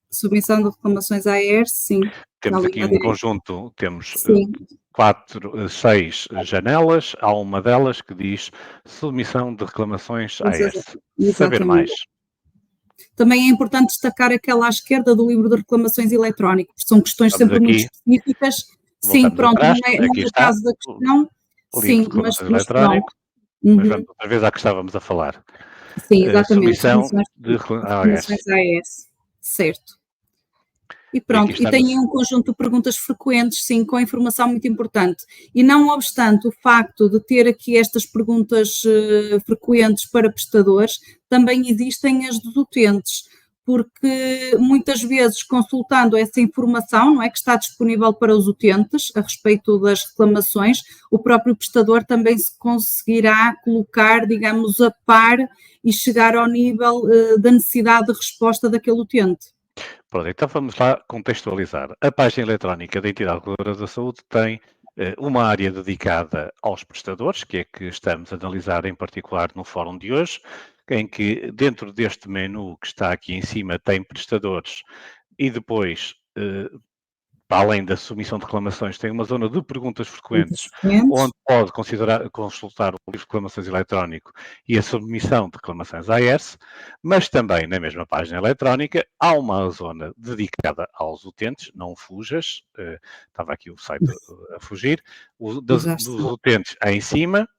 Submissão de reclamações à ERS, sim. Temos aqui um conjunto, temos 6 janelas, há uma delas que diz submissão de reclamações à ERS. Saber mais. Também é importante destacar aquela à esquerda do livro de reclamações eletrónico, porque são questões sempre muito específicas. Sim, pronto, não é o caso da questão. Sim, mas eletrónico. Mas vamos outra vez à que estávamos a falar. Sim, exatamente. Submissão de reclamações à ERS. Certo. E pronto, e tem um conjunto de perguntas frequentes, sim, com informação muito importante. E não obstante o facto de ter aqui estas perguntas frequentes para prestadores, também existem as dos utentes, porque muitas vezes consultando essa informação, não é, que está disponível para os utentes a respeito das reclamações, o próprio prestador também se conseguirá colocar, digamos, a par e chegar ao nível da necessidade de resposta daquele utente. Pronto, então vamos lá contextualizar. A página eletrónica da entidade reguladora da saúde tem uma área dedicada aos prestadores, que é que estamos a analisar em particular no fórum de hoje, em que dentro deste menu que está aqui em cima tem prestadores e depois, para além da submissão de reclamações, tem uma zona de perguntas frequentes, onde pode consultar o livro de reclamações eletrónico e a submissão de reclamações à AERS, mas também na mesma página eletrónica há uma zona dedicada aos utentes, não fujas, estava aqui o site a fugir, dos utentes em cima.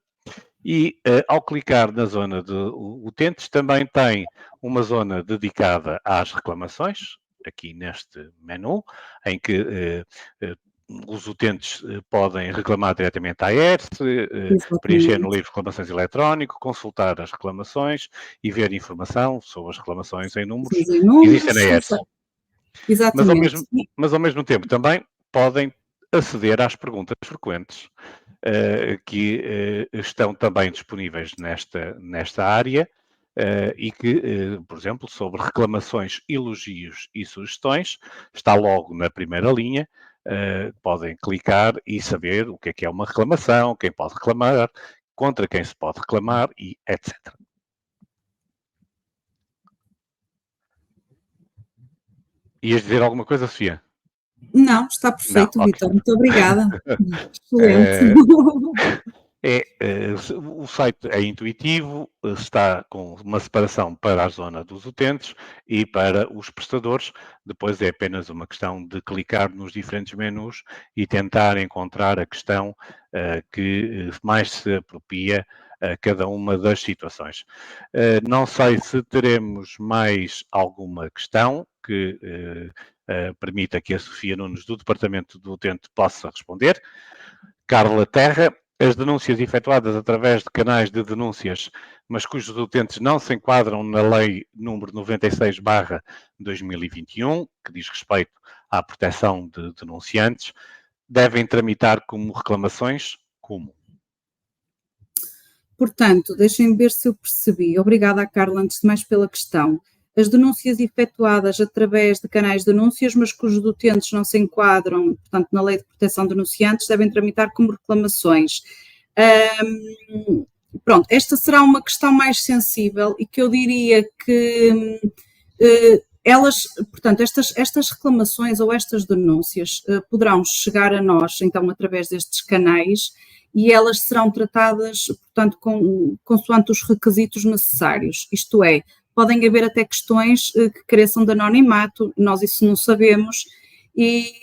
E ao clicar na zona de utentes também tem uma zona dedicada às reclamações, aqui neste menu, em que os utentes podem reclamar diretamente à AERS, preencher no livro de reclamações eletrónico, consultar as reclamações e ver informação sobre as reclamações em números que existem na AERS. Exatamente. Mas ao mesmo tempo também podem aceder às perguntas frequentes que estão também disponíveis nesta área e que, por exemplo, sobre reclamações, elogios e sugestões, está logo na primeira linha, podem clicar e saber o que é uma reclamação, quem pode reclamar, contra quem se pode reclamar e etc. Ias dizer alguma coisa, Sofia? Não, está perfeito, Vítor. Muito obrigada. Excelente. O site é intuitivo, está com uma separação para a zona dos utentes e para os prestadores. Depois é apenas uma questão de clicar nos diferentes menus e tentar encontrar a questão que mais se apropria a cada uma das situações. Não sei se teremos mais alguma questão que permita que a Sofia Nunes, do Departamento do Utente, possa responder. Carla Terra, as denúncias efetuadas através de canais de denúncias, mas cujos utentes não se enquadram na Lei número 96/2021, que diz respeito à proteção de denunciantes, devem tramitar como reclamações? Como? Portanto, deixem-me ver se eu percebi. Obrigada, Carla, antes de mais pela questão. As denúncias efetuadas através de canais de denúncias, mas cujos utentes não se enquadram, portanto, na Lei de Proteção de Denunciantes, devem tramitar como reclamações. Pronto, esta será uma questão mais sensível e que eu diria que portanto, estas reclamações ou estas denúncias poderão chegar a nós, então, através destes canais, e elas serão tratadas, portanto, consoante os requisitos necessários, isto é, podem haver até questões que careçam de anonimato, nós isso não sabemos, e,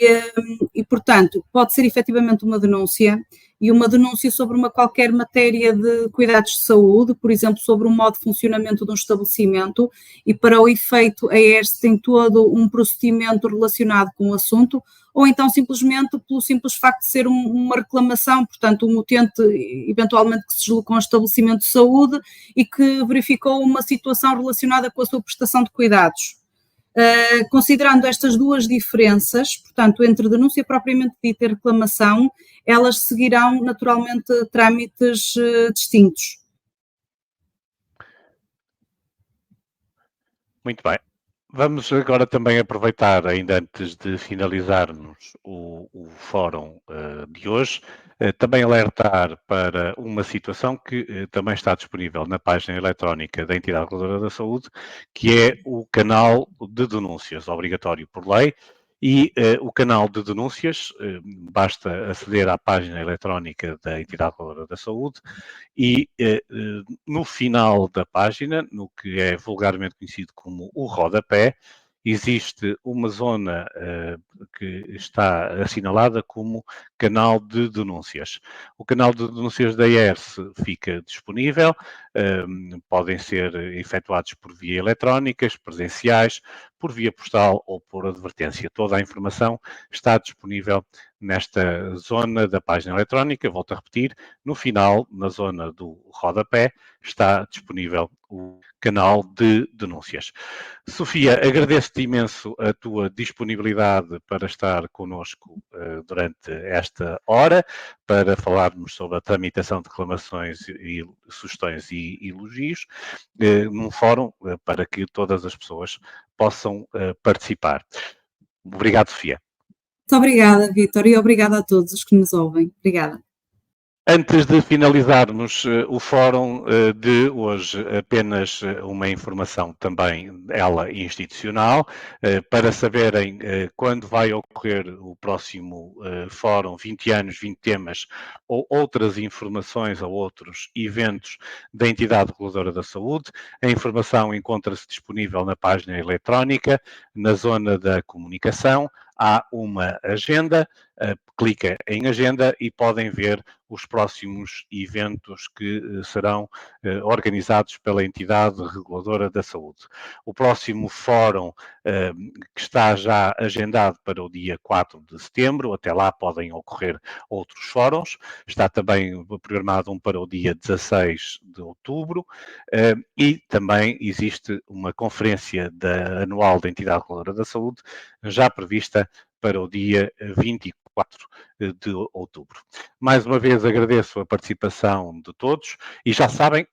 portanto, pode ser efetivamente uma denúncia, e uma denúncia sobre uma qualquer matéria de cuidados de saúde, por exemplo, sobre o modo de funcionamento de um estabelecimento, e para o efeito a AERS tem todo um procedimento relacionado com o assunto, ou então simplesmente pelo simples facto de ser uma reclamação, portanto um utente eventualmente que se deslocou a um estabelecimento de saúde e que verificou uma situação relacionada com a sua prestação de cuidados. Considerando estas duas diferenças, portanto, entre denúncia propriamente dita e reclamação, elas seguirão naturalmente trâmites distintos. Muito bem. Vamos agora também aproveitar, ainda antes de finalizarmos o fórum de hoje, também alertar para uma situação que também está disponível na página eletrónica da Entidade Reguladora da Saúde, que é o canal de denúncias, obrigatório por lei, e o canal de denúncias, basta aceder à página eletrónica da Entidade Reguladora da Saúde e no final da página, no que é vulgarmente conhecido como o rodapé, existe uma zona que está assinalada como canal de denúncias. O canal de denúncias da AERS fica disponível, podem ser efetuados por via eletrónica, presenciais, por via postal ou por advertência. Toda a informação está disponível nesta zona da página eletrónica, volto a repetir, no final, na zona do rodapé, está disponível o canal de denúncias. Sofia, agradeço-te imenso a tua disponibilidade para estar connosco durante esta hora, para falarmos sobre a tramitação de reclamações e sugestões e elogios, num fórum para que todas as pessoas possam participar. Obrigado, Sofia. Muito obrigada, Vítor, e obrigada a todos os que nos ouvem. Obrigada. Antes de finalizarmos o fórum de hoje, apenas uma informação também, ela institucional, para saberem quando vai ocorrer o próximo fórum 20 anos, 20 temas, ou outras informações ou outros eventos da entidade reguladora da saúde. A informação encontra-se disponível na página eletrónica, na zona da comunicação. Há uma agenda, clica em agenda e podem ver os próximos eventos que serão organizados pela entidade reguladora da saúde. O próximo fórum que está já agendado para o dia 4 de setembro, até lá podem ocorrer outros fóruns, está também programado um para o dia 16 de outubro e também existe uma conferência anual da entidade reguladora da saúde já prevista para o dia 24 de outubro. Mais uma vez agradeço a participação de todos e já sabem,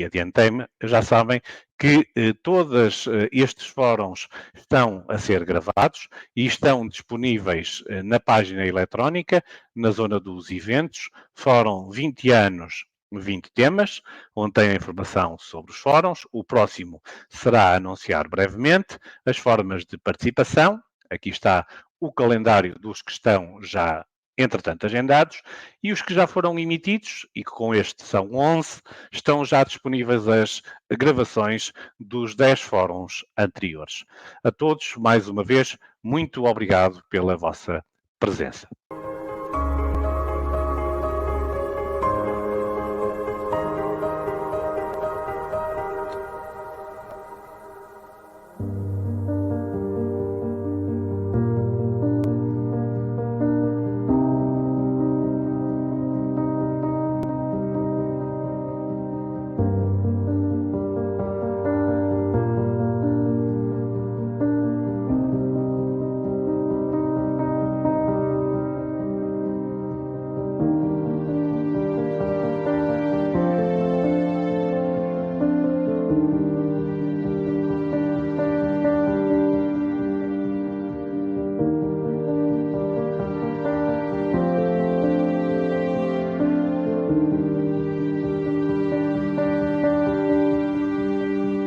adiantei-me, já sabem que todos estes fóruns estão a ser gravados e estão disponíveis na página eletrónica, na zona dos eventos, Fórum 20 anos, 20 temas, onde tem a informação sobre os fóruns. O próximo será a anunciar brevemente as formas de participação. Aqui está o calendário dos que estão já, entretanto, agendados, e os que já foram emitidos, e que com este são 11, estão já disponíveis as gravações dos 10 fóruns anteriores. A todos, mais uma vez, muito obrigado pela vossa presença.